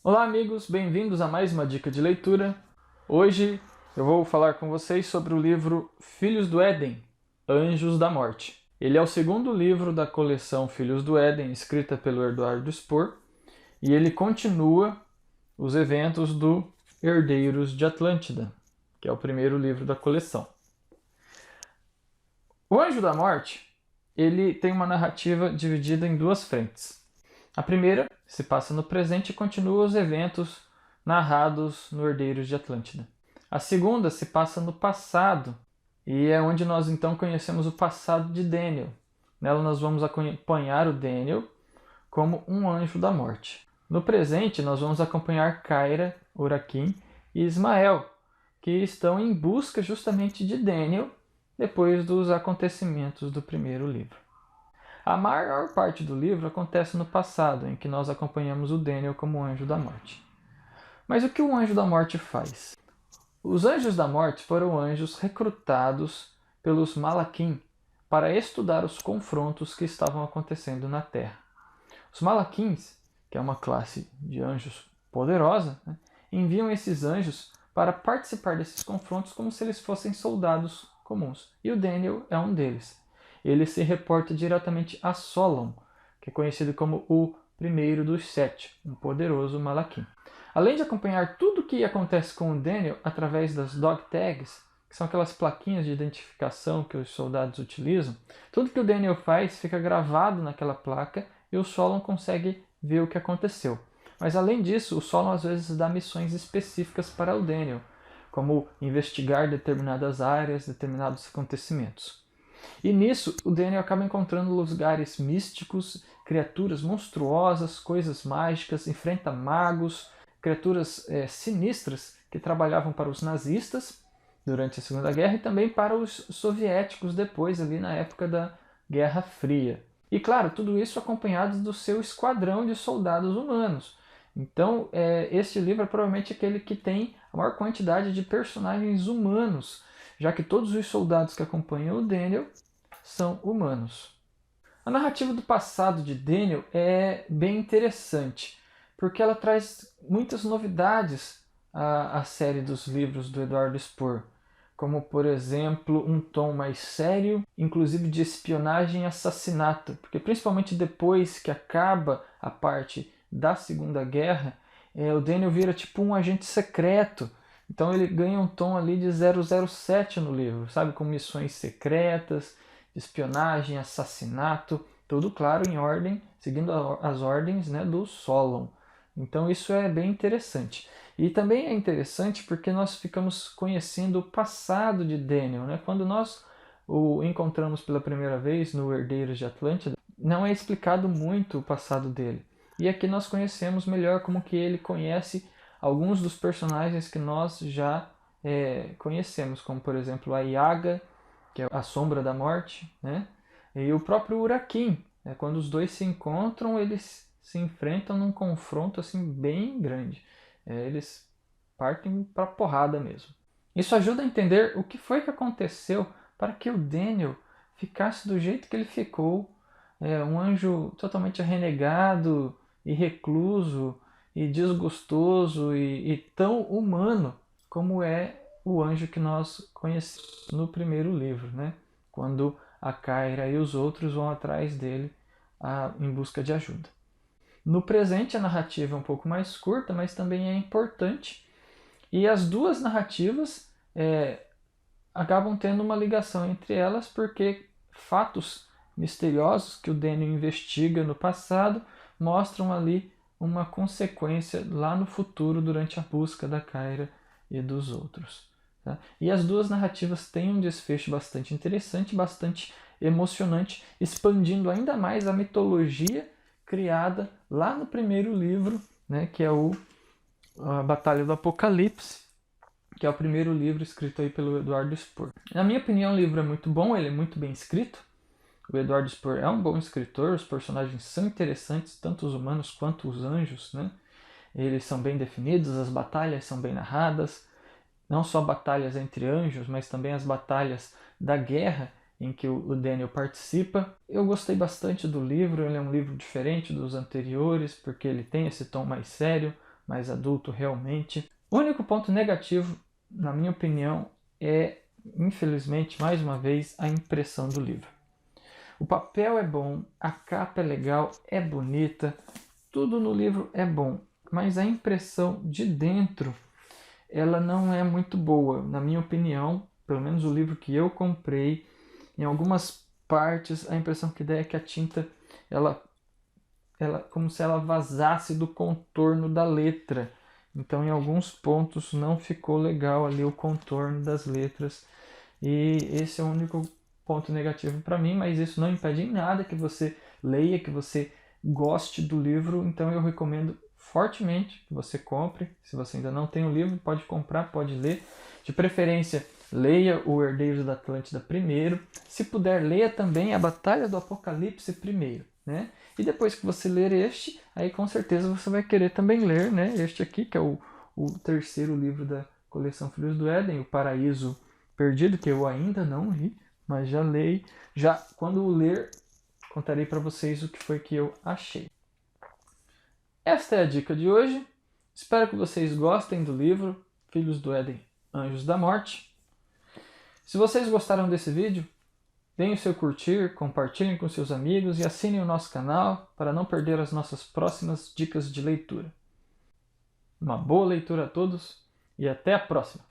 Olá amigos, bem-vindos a mais uma dica de leitura. Hoje eu vou falar com vocês sobre o livro Filhos do Éden, Anjos da Morte. Ele é o segundo livro da coleção Filhos do Éden, escrita pelo Eduardo Spohr, e ele continua os eventos do Herdeiros de Atlântida, que é o primeiro livro da coleção. O Anjo da Morte, ele tem uma narrativa dividida em duas frentes. A primeira se passa no presente e continua os eventos narrados no Herdeiros de Atlântida. A segunda se passa no passado e é onde nós então conhecemos o passado de Daniel. Nela nós vamos acompanhar o Daniel como um anjo da morte. No presente nós vamos acompanhar Kyra, Urakin e Ismael, que estão em busca justamente de Daniel depois dos acontecimentos do primeiro livro. A maior parte do livro acontece no passado, em que nós acompanhamos o Daniel como anjo da morte. Mas o que o anjo da morte faz? Os anjos da morte foram anjos recrutados pelos Malaquim para estudar os confrontos que estavam acontecendo na Terra. Os Malaquins, que é uma classe de anjos poderosa, enviam esses anjos para participar desses confrontos como se eles fossem soldados comuns. E o Daniel é um deles. Ele se reporta diretamente a Solon, que é conhecido como o primeiro dos sete, um poderoso Malaquim. Além de acompanhar tudo o que acontece com o Daniel através das dog tags, que são aquelas plaquinhas de identificação que os soldados utilizam, tudo que o Daniel faz fica gravado naquela placa e o Solon consegue ver o que aconteceu. Mas além disso, o Solon às vezes dá missões específicas para o Daniel, como investigar determinadas áreas, determinados acontecimentos. E nisso, o Daniel acaba encontrando lugares místicos, criaturas monstruosas, coisas mágicas, enfrenta magos, criaturas sinistras que trabalhavam para os nazistas durante a Segunda Guerra e também para os soviéticos depois, ali na época da Guerra Fria. E claro, tudo isso acompanhado do seu esquadrão de soldados humanos. Então, este livro é provavelmente aquele que tem a maior quantidade de personagens humanos, já que todos os soldados que acompanham o Daniel são humanos. A narrativa do passado de Daniel é bem interessante, porque ela traz muitas novidades à série dos livros do Eduardo Spohr, como, por exemplo, um tom mais sério, inclusive de espionagem e assassinato, porque principalmente depois que acaba a parte da Segunda Guerra, o Daniel vira tipo um agente secreto. Então ele ganha um tom ali de 007 no livro, sabe? Com missões secretas, espionagem, assassinato, tudo claro em ordem, seguindo as ordens, né, do Solon. Então isso é bem interessante. E também é interessante porque nós ficamos conhecendo o passado de Daniel, né? Quando nós o encontramos pela primeira vez no Herdeiros de Atlântida, não é explicado muito o passado dele. E aqui nós conhecemos melhor como que ele conhece alguns dos personagens que nós já conhecemos, como por exemplo a Yaga, que é a sombra da morte, né? E o próprio Urakin. Quando os dois se encontram, eles se enfrentam num confronto assim bem grande. Eles partem para porrada mesmo. Isso ajuda a entender o que foi que aconteceu para que o Daniel ficasse do jeito que ele ficou, um anjo totalmente renegado e recluso e desgostoso e tão humano como é o anjo que nós conhecemos no primeiro livro, né? Quando a Kyra e os outros vão atrás dele em busca de ajuda. No presente a narrativa é um pouco mais curta, mas também é importante. E as duas narrativas acabam tendo uma ligação entre elas porque fatos misteriosos que o Daniel investiga no passado mostram ali uma consequência lá no futuro durante a busca da Kyra e dos outros. Tá? E as duas narrativas têm um desfecho bastante interessante, bastante emocionante, expandindo ainda mais a mitologia criada lá no primeiro livro, né, que é a Batalha do Apocalipse, que é o primeiro livro escrito aí pelo Eduardo Spohr. Na minha opinião, o livro é muito bom, ele é muito bem escrito. O Eduardo Spohr é um bom escritor, os personagens são interessantes, tanto os humanos quanto os anjos, né? Eles são bem definidos, as batalhas são bem narradas, não só batalhas entre anjos, mas também as batalhas da guerra em que o Daniel participa. Eu gostei bastante do livro, ele é um livro diferente dos anteriores, porque ele tem esse tom mais sério, mais adulto realmente. O único ponto negativo, na minha opinião, é, infelizmente, mais uma vez, a impressão do livro. O papel é bom, a capa é legal, é bonita, tudo no livro é bom, mas a impressão de dentro, ela não é muito boa, na minha opinião. Pelo menos o livro que eu comprei, em algumas partes a impressão que dá é que a tinta, ela como se ela vazasse do contorno da letra. Então, em alguns pontos não ficou legal ali o contorno das letras. E esse é o único ponto negativo para mim, mas isso não impede em nada que você leia, que você goste do livro. Então, eu recomendo fortemente que você compre. Se você ainda não tem o livro, pode comprar, pode ler. De preferência, leia o Herdeiros da Atlântida primeiro. Se puder, leia também a Batalha do Apocalipse primeiro, né? E depois que você ler este, aí com certeza você vai querer também ler, né, este aqui, que é o terceiro livro da coleção Filhos do Éden, O Paraíso Perdido, que eu ainda não li, mas já leio. Já quando ler, contarei para vocês o que foi que eu achei. Esta é a dica de hoje. Espero que vocês gostem do livro Filhos do Éden, Anjos da Morte. Se vocês gostaram desse vídeo, deem o seu curtir, compartilhem com seus amigos e assinem o nosso canal para não perder as nossas próximas dicas de leitura. Uma boa leitura a todos e até a próxima!